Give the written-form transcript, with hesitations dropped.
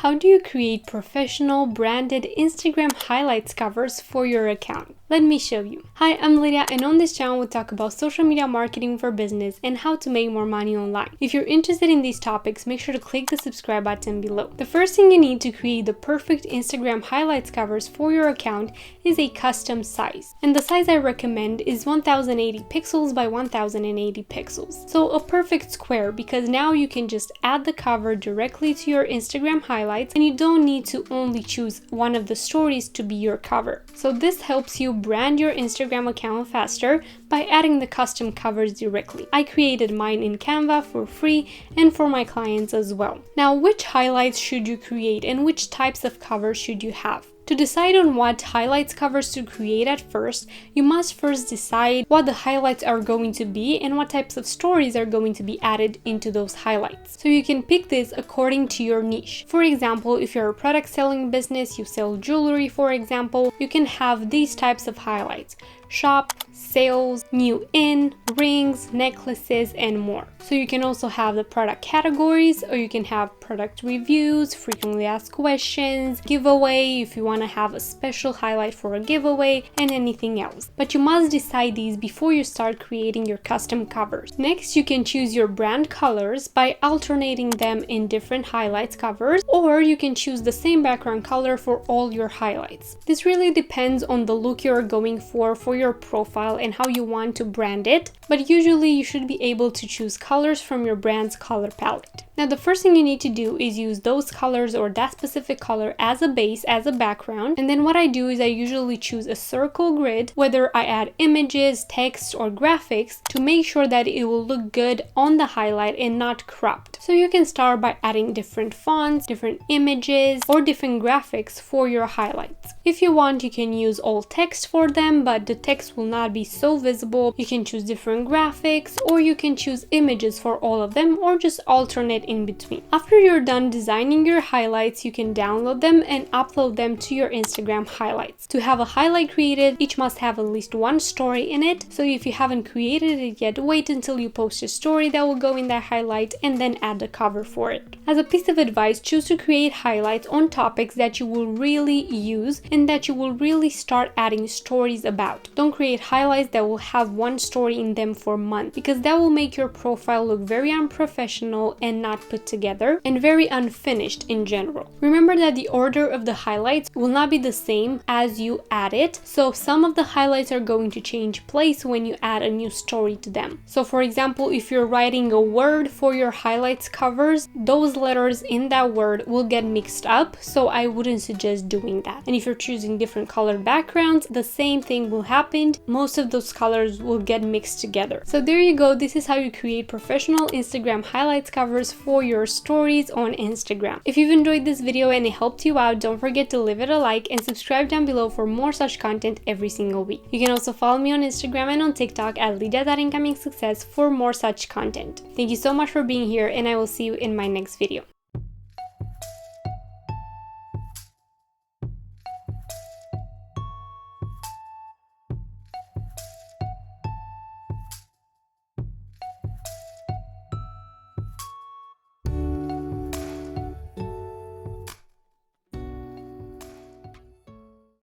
How do you create professional branded Instagram highlights covers for your account? Let me show you. Hi, I'm Lydia, and on this channel we talk about social media marketing for business and how to make more money online. If you're interested in these topics, make sure to click the subscribe button below. The first thing you need to create the perfect Instagram highlights covers for your account is a custom size. And the size I recommend is 1080 pixels by 1080 pixels. So a perfect square, because now you can just add the cover directly to your Instagram highlights and you don't need to only choose one of the stories to be your cover. So this helps you brand your Instagram account faster by adding the custom covers directly. I created mine in Canva for free and for my clients as well. Now, which highlights should you create and which types of covers should you have? To decide on what highlights covers to create at first, you must first decide what the highlights are going to be and what types of stories are going to be added into those highlights. So you can pick this according to your niche. For example, if you're a product selling business, you sell jewelry, for example, you can have these types of highlights: shop, sales, new in, rings, necklaces, and more. So you can also have the product categories, or you can have product reviews, frequently asked questions, giveaway if you want to have a special highlight for a giveaway, and anything else. But you must decide these before you start creating your custom covers. Next, you can choose your brand colors by alternating them in different highlights covers, or you can choose the same background color for all your highlights. This really depends on the look you're going for your profile and how you want to brand it, but usually you should be able to choose colors from your brand's color palette. Now, the first thing you need to do is use those colors or that specific color as a base, as a background. And then what I do is I usually choose a circle grid, whether I add images, text, or graphics, to make sure that it will look good on the highlight and not cropped. So you can start by adding different fonts, different images, or different graphics for your highlights. If you want, you can use all text for them, but the text will not be so visible. You can choose different graphics, or you can choose images for all of them, or just alternate in between. After you're done designing your highlights, you can download them and upload them to your Instagram highlights. To have a highlight created, each must have at least one story in it. So if you haven't created it yet, wait until you post a story that will go in that highlight and then add the cover for it. As a piece of advice, choose to create highlights on topics that you will really use and that you will really start adding stories about. Don't create highlights that will have one story in them for months, because that will make your profile look very unprofessional and not put together and very unfinished in general. Remember that the order of the highlights will not be the same as you add it, so some of the highlights are going to change place when you add a new story to them. So for example, if you're writing a word for your highlights covers, those letters in that word will get mixed up, so I wouldn't suggest doing that. And if you're choosing different colored backgrounds, the same thing will happen. Most of those colors will get mixed together. So there you go. This is how you create professional Instagram highlights covers for your stories on Instagram. If you've enjoyed this video and it helped you out, don't forget to leave it a like and subscribe down below for more such content every single week. You can also follow me on Instagram and on TikTok at Lydia.incomingsuccess for more such content. Thank you so much for being here, and I will see you in my next video.